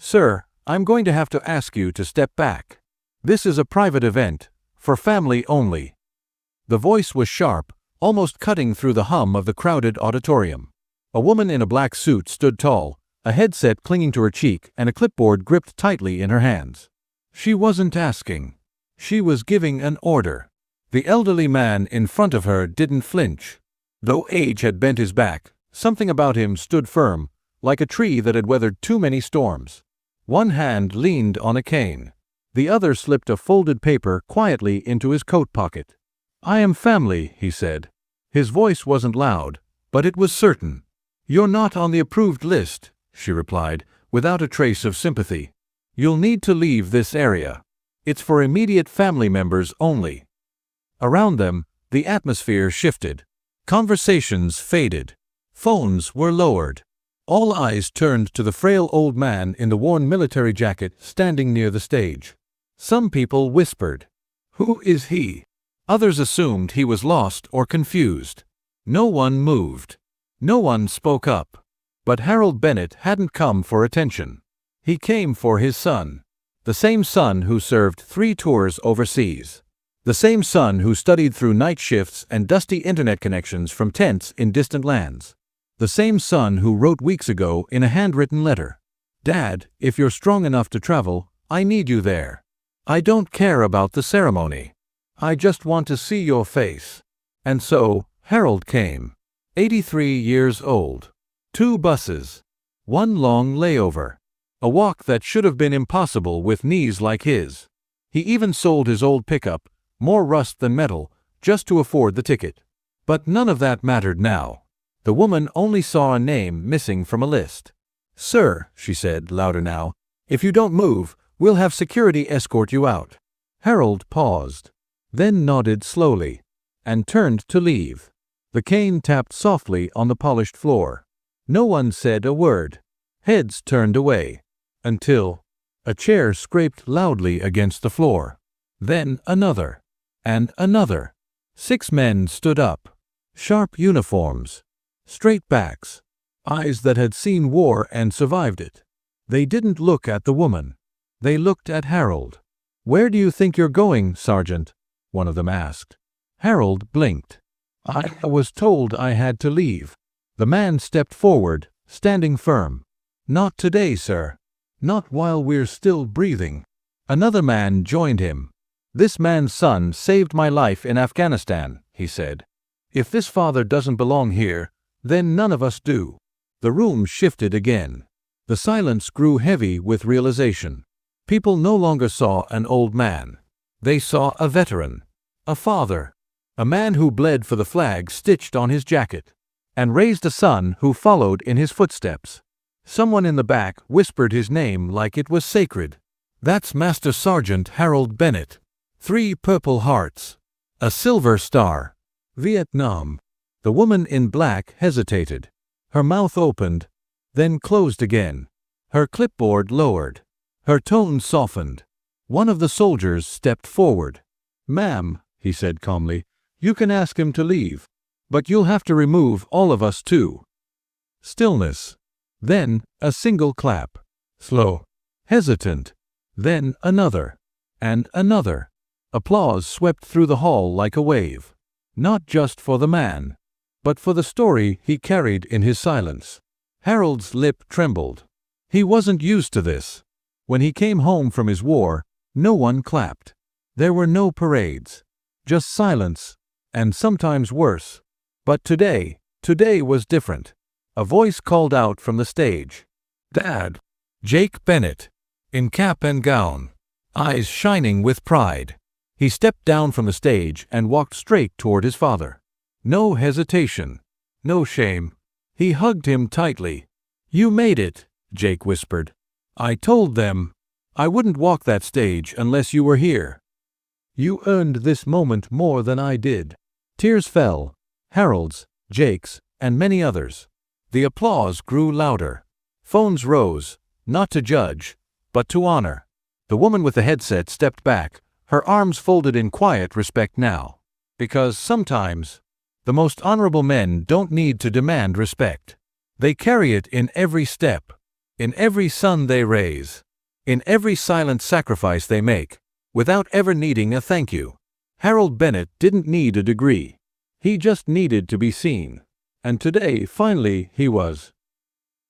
Sir, I'm going to have to ask you to step back. This is a private event, for family only. The voice was sharp, almost cutting through the hum of the crowded auditorium. A woman in a black suit stood tall, a headset clinging to her cheek and a clipboard gripped tightly in her hands. She wasn't asking. She was giving an order. The elderly man in front of her didn't flinch. Though age had bent his back, something about him stood firm, like a tree that had weathered too many storms. One hand leaned on a cane. The other slipped a folded paper quietly into his coat pocket. "I am family," he said. His voice wasn't loud, but it was certain. "You're not on the approved list," she replied, without a trace of sympathy. "You'll need to leave this area. It's for immediate family members only." Around them, the atmosphere shifted. Conversations faded. Phones were lowered. All eyes turned to the frail old man in the worn military jacket standing near the stage. Some people whispered, "Who is he?" Others assumed he was lost or confused. No one moved. No one spoke up. But Harold Bennett hadn't come for attention. He came for his son. The same son who served 3 tours overseas. The same son who studied through night shifts and dusty internet connections from tents in distant lands. The same son who wrote weeks ago in a handwritten letter, "Dad, if you're strong enough to travel, I need you there. I don't care about the ceremony. I just want to see your face." And so, Harold came. 83 years old. 2 buses. 1 long layover. A walk that should have been impossible with knees like his. He even sold his old pickup, more rust than metal, just to afford the ticket. But none of that mattered now. The woman only saw a name missing from a list. "Sir," she said, louder now, "if you don't move, we'll have security escort you out." Harold paused, then nodded slowly, and turned to leave. The cane tapped softly on the polished floor. No one said a word. Heads turned away. Until a chair scraped loudly against the floor. Then another. And another. 6 men stood up. Sharp uniforms. Straight backs. Eyes that had seen war and survived it. They didn't look at the woman. They looked at Harold. "Where do you think you're going, Sergeant?" one of them asked. Harold blinked. "I was told I had to leave." The man stepped forward, standing firm. "Not today, sir. Not while we're still breathing." Another man joined him. "This man's son saved my life in Afghanistan," he said. "If this father doesn't belong here, then none of us do." The room shifted again. The silence grew heavy with realization. People no longer saw an old man. They saw a veteran. A father. A man who bled for the flag stitched on his jacket. And raised a son who followed in his footsteps. Someone in the back whispered his name like it was sacred. "That's Master Sergeant Harold Bennett. 3 Purple Hearts. A Silver Star. Vietnam." The woman in black hesitated. Her mouth opened, then closed again. Her clipboard lowered. Her tone softened. One of the soldiers stepped forward. "Ma'am," he said calmly, "you can ask him to leave. But you'll have to remove all of us too." Stillness. Then a single clap. Slow. Hesitant. Then another. And another. Applause swept through the hall like a wave. Not just for the man, but for the story he carried in his silence. Harold's lip trembled. He wasn't used to this. When he came home from his war, no one clapped. There were no parades. Just silence, and sometimes worse. But today was different. A voice called out from the stage. "Dad." Jake Bennett. In cap and gown. Eyes shining with pride. He stepped down from the stage and walked straight toward his father. No hesitation. No shame. He hugged him tightly. "You made it," Jake whispered. "I told them I wouldn't walk that stage unless you were here. You earned this moment more than I did." Tears fell. Harold's, Jake's, and many others. The applause grew louder. Phones rose, not to judge, but to honor. The woman with the headset stepped back, her arms folded in quiet respect now. Because sometimes, the most honorable men don't need to demand respect. They carry it in every step. in every son they raise, in every silent sacrifice they make, without ever needing a thank you. Harold Bennett didn't need a degree. He just needed to be seen. And today, finally, he was.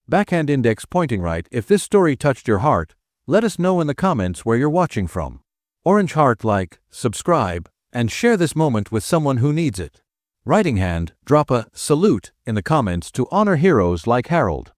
Backhand index pointing right. If this story touched your heart, let us know in the comments where you're watching from. Orange heart, like, subscribe, and share this moment with someone who needs it. Writing hand, drop a salute in the comments to honor heroes like Harold.